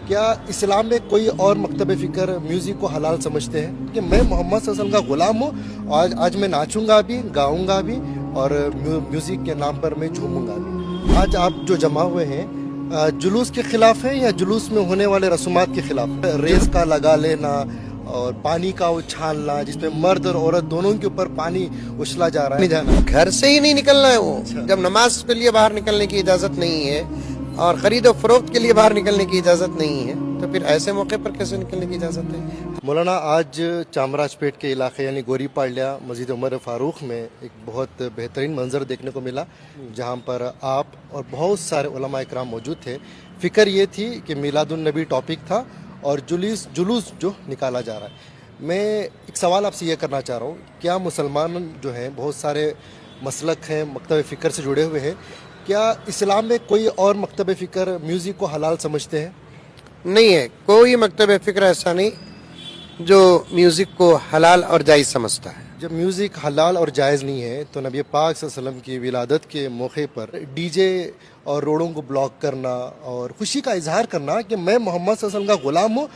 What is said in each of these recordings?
کیا اسلام میں کوئی اور مکتب فکر میوزک کو حلال سمجھتے ہیں کہ میں محمد صلی اللہ علیہ وسلم کا غلام ہوں، آج میں ناچوں گا بھی، گاؤں گا بھی، اور میوزک کے نام پر میں جھوموں گا بھی؟ آج آپ جو جمع ہوئے ہیں جلوس کے خلاف ہیں یا جلوس میں ہونے والے رسومات کے خلاف؟ ریس کا لگا لینا اور پانی کا اچھالنا جس میں مرد اور عورت دونوں کے اوپر پانی اچھلا جا رہا ہے، نہیں جانا، گھر سے ہی نہیں نکلنا ہے وہ جب نماز کے لیے باہر نکلنے کی اجازت نہیں ہے اور خرید و فروخت کے لیے باہر نکلنے کی اجازت نہیں ہے، تو پھر ایسے موقع پر کیسے نکلنے کی اجازت ہے؟ مولانا آج چامراج پیٹ کے علاقے یعنی گوری پاڑیا مسجد عمر فاروق میں ایک بہت بہترین منظر دیکھنے کو ملا جہاں پر آپ اور بہت سارے علماء اکرام موجود تھے۔ فکر یہ تھی کہ میلاد النبی ٹاپک تھا اور جلوس جو نکالا جا رہا ہے۔ میں ایک سوال آپ سے یہ کرنا چاہ رہا ہوں، کیا مسلمان جو ہیں بہت سارے مسلک ہیں، مکتب فکر سے جڑے ہوئے ہیں، کیا اسلام میں کوئی اور مکتب فکر میوزک کو حلال سمجھتے ہیں؟ نہیں ہے، کوئی مکتب فکر ایسا نہیں جو میوزک کو حلال اور جائز سمجھتا ہے۔ جب میوزک حلال اور جائز نہیں ہے تو نبی پاک صلی اللہ علیہ وسلم کی ولادت کے موقع پر ڈی جے اور روڈوں کو بلاک کرنا اور خوشی کا اظہار کرنا کہ میں محمد صلی اللہ علیہ وسلم کا غلام ہوں،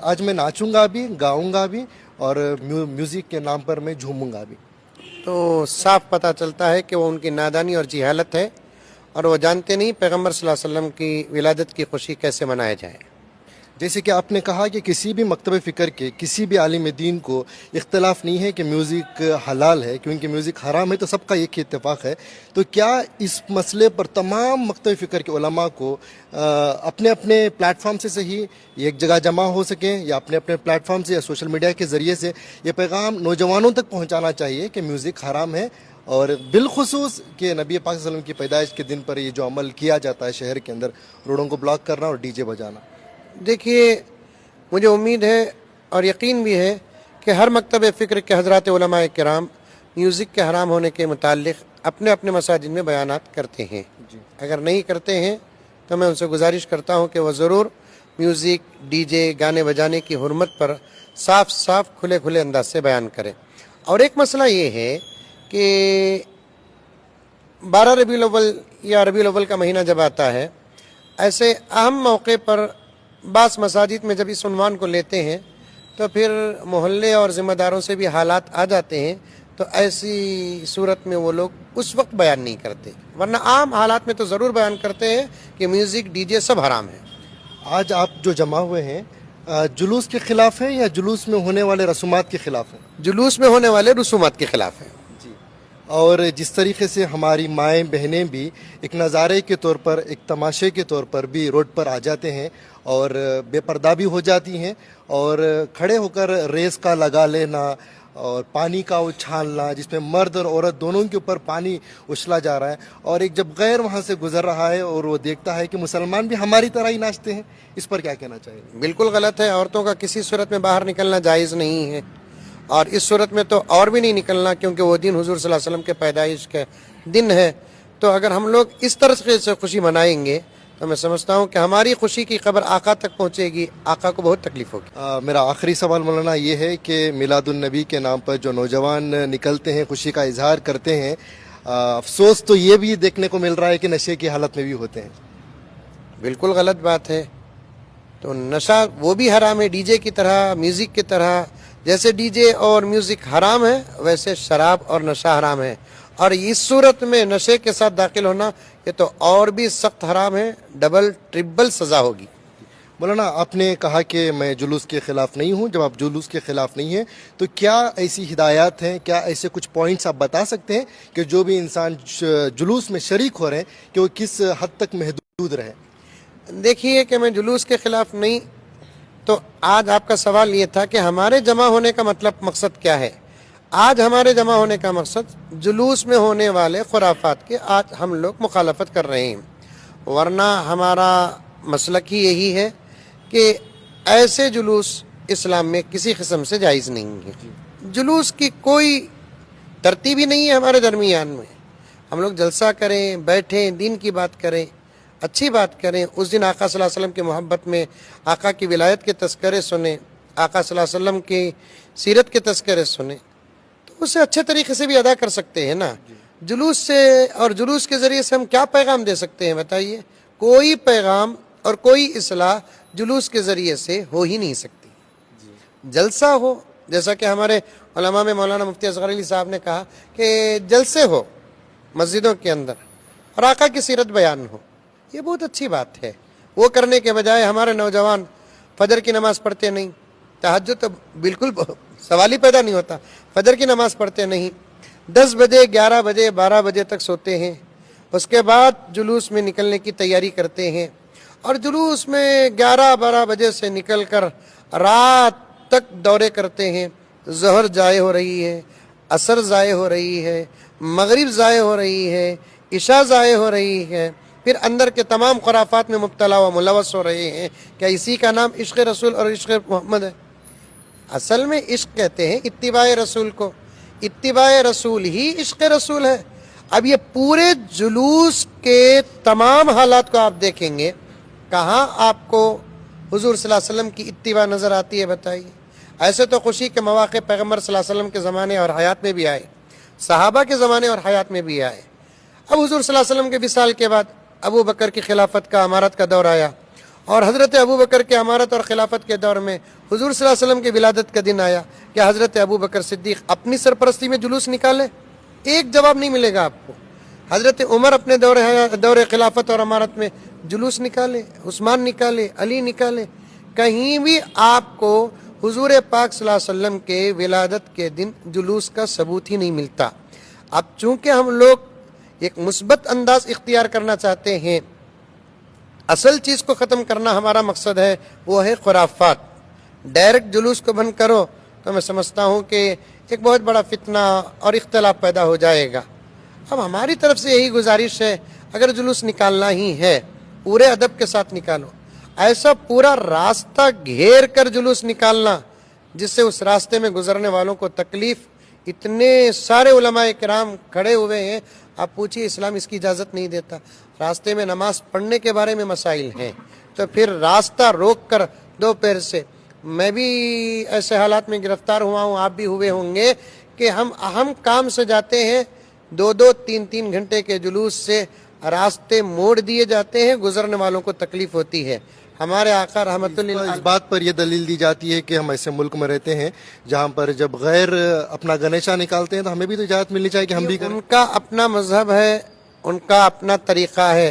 آج میں ناچوں گا بھی، گاؤں گا بھی، اور میوزک کے نام پر میں جھوموں گا بھی، تو صاف پتہ چلتا ہے کہ وہ ان کی نادانی اور جہالت ہے اور وہ جانتے نہیں پیغمبر صلی اللہ علیہ وسلم کی ولادت کی خوشی کیسے منایا جائے۔ جیسے کہ آپ نے کہا کہ کسی بھی مکتب فکر کے کسی بھی عالم دین کو اختلاف نہیں ہے کہ میوزک حلال ہے، کیونکہ میوزک حرام ہے تو سب کا ایک ہی اتفاق ہے، تو کیا اس مسئلے پر تمام مکتب فکر کے علماء کو اپنے اپنے پلیٹ فارم سے صحیح ایک جگہ جمع ہو سکیں یا اپنے اپنے پلیٹ فارم سے یا سوشل میڈیا کے ذریعے سے یہ پیغام نوجوانوں تک پہنچانا چاہیے کہ میوزک حرام ہے، اور بالخصوص کہ نبی پاک صلی اللہ علیہ وسلم کی پیدائش کے دن پر یہ جو عمل کیا جاتا ہے شہر کے اندر، روڈوں کو بلاک کرنا اور ڈی جے بجانا؟ دیکھیے، مجھے امید ہے اور یقین بھی ہے کہ ہر مکتب فکر کے حضرات علماء کرام میوزک کے حرام ہونے کے متعلق اپنے اپنے مساجد میں بیانات کرتے ہیں۔ اگر نہیں کرتے ہیں تو میں ان سے گزارش کرتا ہوں کہ وہ ضرور میوزک، ڈی جے، گانے بجانے کی حرمت پر صاف کھلے انداز سے بیان کریں۔ اور ایک مسئلہ یہ ہے کہ 12 ربیع الاول یا ربیع الاول کا مہینہ جب آتا ہے، ایسے اہم موقع پر بعض مساجد میں جب اس عنوان کو لیتے ہیں تو پھر محلے اور ذمہ داروں سے بھی حالات آ جاتے ہیں، تو ایسی صورت میں وہ لوگ اس وقت بیان نہیں کرتے، ورنہ عام حالات میں تو ضرور بیان کرتے ہیں کہ میوزک، ڈی جے سب حرام ہے۔ آج آپ جو جمع ہوئے ہیں جلوس کے خلاف ہیں یا جلوس میں ہونے والے رسومات کے خلاف ہیں؟ جلوس میں ہونے والے رسومات کے خلاف ہیں۔ اور جس طریقے سے ہماری مائیں بہنیں بھی ایک نظارے کے طور پر، ایک تماشے کے طور پر بھی روڈ پر آ جاتے ہیں اور بے پردہ بھی ہو جاتی ہیں اور کھڑے ہو کر ریس کا لگا لینا اور پانی کا اچھالنا جس میں مرد اور عورت دونوں کے اوپر پانی اچھلا جا رہا ہے، اور ایک جب غیر وہاں سے گزر رہا ہے اور وہ دیکھتا ہے کہ مسلمان بھی ہماری طرح ہی ناچتے ہیں، اس پر کیا کہنا چاہیے؟ بالکل غلط ہے، عورتوں کا کسی صورت میں باہر نکلنا جائز نہیں ہے، اور اس صورت میں تو اور بھی نہیں نکلنا، کیونکہ وہ دن حضور صلی اللہ علیہ وسلم کے پیدائش کے دن ہے۔ تو اگر ہم لوگ اس طرح سے خوشی منائیں گے تو میں سمجھتا ہوں کہ ہماری خوشی کی خبر آقا تک پہنچے گی، آقا کو بہت تکلیف ہوگی۔ میرا آخری سوال مولانا یہ ہے کہ میلاد النبی کے نام پر جو نوجوان نکلتے ہیں، خوشی کا اظہار کرتے ہیں، افسوس تو یہ بھی دیکھنے کو مل رہا ہے کہ نشے کی حالت میں بھی ہوتے ہیں۔ بالکل غلط بات ہے، تو نشہ وہ بھی حرام ہے، ڈی جے کی طرح، میوزک کی طرح۔ جیسے ڈی جے اور میوزک حرام ہے ویسے شراب اور نشہ حرام ہے، اور اس صورت میں نشے کے ساتھ داخل ہونا یہ تو اور بھی سخت حرام ہے، ڈبل ٹرپل سزا ہوگی۔ مولانا آپ نے کہا کہ میں جلوس کے خلاف نہیں ہوں، جب آپ جلوس کے خلاف نہیں ہیں تو کیا ایسی ہدایات ہیں، کیا ایسے کچھ پوائنٹس آپ بتا سکتے ہیں کہ جو بھی انسان جلوس میں شریک ہو رہے ہیں کہ وہ کس حد تک محدود رہے؟ دیکھیے کہ میں جلوس کے خلاف نہیں، تو آج آپ کا سوال یہ تھا کہ ہمارے جمع ہونے کا مقصد کیا ہے؟ آج ہمارے جمع ہونے کا مقصد جلوس میں ہونے والے خرافات کے آج ہم لوگ مخالفت کر رہے ہیں، ورنہ ہمارا مسلک ہی یہی ہے کہ ایسے جلوس اسلام میں کسی قسم سے جائز نہیں ہے۔ جلوس کی کوئی ترتیب ہی نہیں ہے ہمارے درمیان میں، ہم لوگ جلسہ کریں، بیٹھیں، دین کی بات کریں، اچھی بات کریں، اس دن آقا صلی اللہ علیہ وسلم کی محبت میں آقا کی ولایت کے تذکرے سنیں، آقا صلی اللہ علیہ وسلم کی سیرت کے تذکرے سنیں، تو اسے اچھے طریقے سے بھی ادا کر سکتے ہیں نا۔ جلوس سے اور جلوس کے ذریعے سے ہم کیا پیغام دے سکتے ہیں بتائیے؟ کوئی پیغام اور کوئی اصلاح جلوس کے ذریعے سے ہو ہی نہیں سکتی. جلسہ ہو، جیسا کہ ہمارے علماء میں مولانا مفتی اصغر علی صاحب نے کہا کہ جلسے ہو مسجدوں کے اندر اور آقا کی سیرت بیان ہو، یہ بہت اچھی بات ہے. وہ کرنے کے بجائے ہمارے نوجوان فجر کی نماز پڑھتے نہیں، تہجد تو بالکل سوال ہی پیدا نہیں ہوتا، فجر کی نماز پڑھتے نہیں، 10 بجے 11 بجے 12 بجے تک سوتے ہیں، اس کے بعد جلوس میں نکلنے کی تیاری کرتے ہیں، اور جلوس میں 11-12 بجے سے نکل کر رات تک دورے کرتے ہیں. ظہر ضائع ہو رہی ہے، عصر ضائع ہو رہی ہے، مغرب ضائع ہو رہی ہے، عشاء ضائع ہو رہی ہے، پھر اندر کے تمام خرافات میں مبتلا و ملوث ہو رہے ہیں. کیا اسی کا نام عشق رسول اور عشق محمد ہے؟ اصل میں عشق کہتے ہیں اتباع رسول کو، اتباع رسول ہی عشق رسول ہے. اب یہ پورے جلوس کے تمام حالات کو آپ دیکھیں گے، کہاں آپ کو حضور صلی اللہ علیہ وسلم کی اتباع نظر آتی ہے؟ بتائیے. ایسے تو خوشی کے مواقع پیغمبر صلی اللہ علیہ وسلم کے زمانے اور حیات میں بھی آئے، صحابہ کے زمانے اور حیات میں بھی آئے. اب حضور صلی اللہ علیہ وسلم کے وصال کے بعد ابو بکر کی خلافت کا امارت کا دور آیا، اور حضرت ابو بکر کے امارت اور خلافت کے دور میں حضور صلی اللہ علیہ وسلم کی ولادت کا دن آیا. کیا حضرت ابو بکر صدیق اپنی سرپرستی میں جلوس نکالے؟ ایک جواب نہیں ملے گا آپ کو. حضرت عمر اپنے دور خلافت اور امارت میں جلوس نکالے، عثمان نکالے، علی نکالے. کہیں بھی آپ کو حضور پاک صلی اللہ علیہ وسلم کے ولادت کے دن جلوس کا ثبوت ہی نہیں ملتا. اب چونکہ ہم لوگ ایک مثبت انداز اختیار کرنا چاہتے ہیں، اصل چیز کو ختم کرنا ہمارا مقصد ہے، وہ ہے خرافات. ڈائریکٹ جلوس کو بند کرو تو میں سمجھتا ہوں کہ ایک بہت بڑا فتنہ اور اختلاف پیدا ہو جائے گا. اب ہماری طرف سے یہی گزارش ہے، اگر جلوس نکالنا ہی ہے پورے ادب کے ساتھ نکالو. ایسا پورا راستہ گھیر کر جلوس نکالنا جس سے اس راستے میں گزرنے والوں کو تکلیف، اتنے سارے علماء کرام کھڑے ہوئے ہیں، آپ پوچھیے اسلام اس کی اجازت نہیں دیتا. راستے میں نماز پڑھنے کے بارے میں مسائل ہیں تو پھر راستہ روک کر دو پیر سے. میں بھی ایسے حالات میں گرفتار ہوا ہوں، آپ بھی ہوئے ہوں گے کہ ہم اہم کام سے جاتے ہیں، 2-2 3-3 گھنٹے کے جلوس سے راستے موڑ دیے جاتے ہیں، گزرنے والوں کو تکلیف ہوتی ہے. ہمارے آقا رحمت اللہ اس بات پر یہ دلیل دی جاتی ہے کہ ہم ایسے ملک میں رہتے ہیں جہاں پر جب غیر اپنا گنیشا نکالتے ہیں تو ہمیں بھی تو اجازت ملنی چاہیے کہ ہم بھی کریں. ان کا اپنا مذہب ہے، ان کا اپنا طریقہ ہے،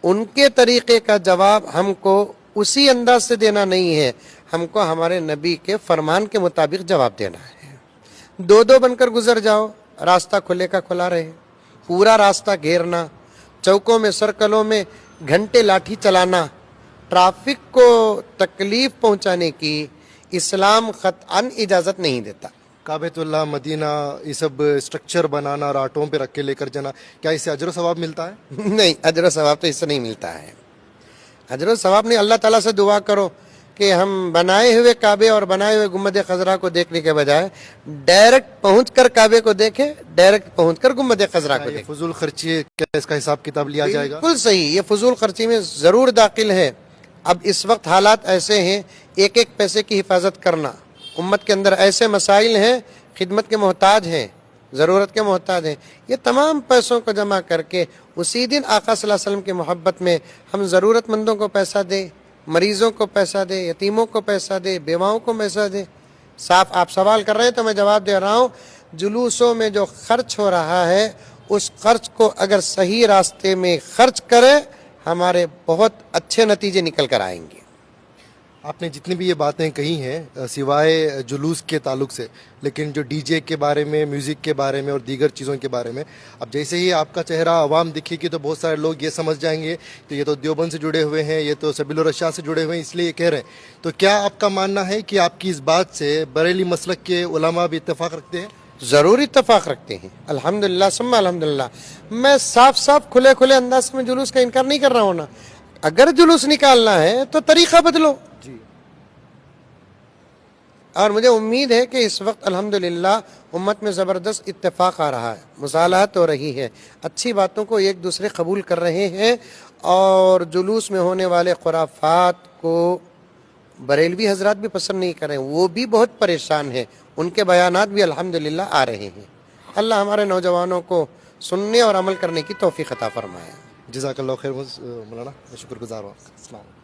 ان کے طریقے کا جواب ہم کو اسی انداز سے دینا نہیں ہے، ہم کو ہمارے نبی کے فرمان کے مطابق جواب دینا ہے. 2-2 بن کر گزر جاؤ، راستہ کھلے کا کھلا رہے. پورا راستہ گھیرنا، چوکوں میں سرکلوں میں گھنٹے لاٹھی چلانا، ٹرافک کو تکلیف پہنچانے کی اسلام قطعاً اجازت نہیں دیتا. کعبۃ اللہ، مدینہ، یہ سب اسٹرکچر بنانا اور آٹوں پہ رکھ کے لے کر جانا، کیا اس سے اجر و ثواب ملتا ہے؟ نہیں، اجر و ثواب تو اس سے نہیں ملتا ہے. اجر و ثواب نہیں. اللہ تعالیٰ سے دعا کرو کہ ہم بنائے ہوئے کعبے اور بنائے ہوئے گنبد خضرا کو دیکھنے کے بجائے ڈائریکٹ پہنچ کر کعبے کو دیکھیں، ڈائریکٹ پہنچ کر گنبد خضرا کو دیکھیں. فضول خرچی، کیا اس کا حساب کتاب لیا جائے گا؟ بالکل صحیح، یہ فضول خرچی میں ضرور داخل ہے. اب اس وقت حالات ایسے ہیں، ایک ایک پیسے کی حفاظت کرنا. امت کے اندر ایسے مسائل ہیں، خدمت کے محتاج ہیں، ضرورت کے محتاج ہیں. یہ تمام پیسوں کو جمع کر کے اسی دن آقا صلی اللہ علیہ وسلم کی محبت میں ہم ضرورت مندوں کو پیسہ دیں، مریضوں کو پیسہ دیں، یتیموں کو پیسہ دیں، بیواؤں کو پیسہ دیں. صاف آپ سوال کر رہے ہیں تو میں جواب دے رہا ہوں. جلوسوں میں جو خرچ ہو رہا ہے اس خرچ کو اگر صحیح راستے میں خرچ کریں، ہمارے بہت اچھے نتیجے نکل کر آئیں گے. آپ نے جتنی بھی یہ باتیں کہی ہیں سوائے جلوس کے تعلق سے، لیکن جو ڈی جے کے بارے میں، میوزک کے بارے میں اور دیگر چیزوں کے بارے میں، اب جیسے ہی آپ کا چہرہ عوام دکھے گی تو بہت سارے لوگ یہ سمجھ جائیں گے کہ یہ تو دیوبند سے جڑے ہوئے ہیں، یہ تو سبیل الرشاد سے جڑے ہوئے ہیں، اس لیے یہ کہہ رہے ہیں. تو کیا آپ کا ماننا ہے کہ آپ کی اس بات سے بریلی مسلک کے علماء بھی اتفاق رکھتے ہیں؟ ضرور اتفاق رکھتے ہیں. الحمدللہ ثم الحمدللہ. میں صاف صاف کھلے کھلے انداز میں جلوس کا انکار نہیں کر رہا ہوں نا. اگر جلوس نکالنا ہے تو طریقہ بدلو. جی. اور مجھے امید ہے کہ اس وقت الحمدللہ امت میں زبردست اتفاق آ رہا ہے، مصالحت ہو رہی ہے، اچھی باتوں کو ایک دوسرے قبول کر رہے ہیں، اور جلوس میں ہونے والے خرافات کو بریلوی حضرات بھی پسند نہیں کر رہے ہیں، وہ بھی بہت پریشان ہیں، ان کے بیانات بھی الحمدللہ آ رہے ہیں. اللہ ہمارے نوجوانوں کو سننے اور عمل کرنے کی توفیق عطا فرمائے. جزاک اللہ خیر مولانا، میں شکر گزار ہوں. السلام علیکم.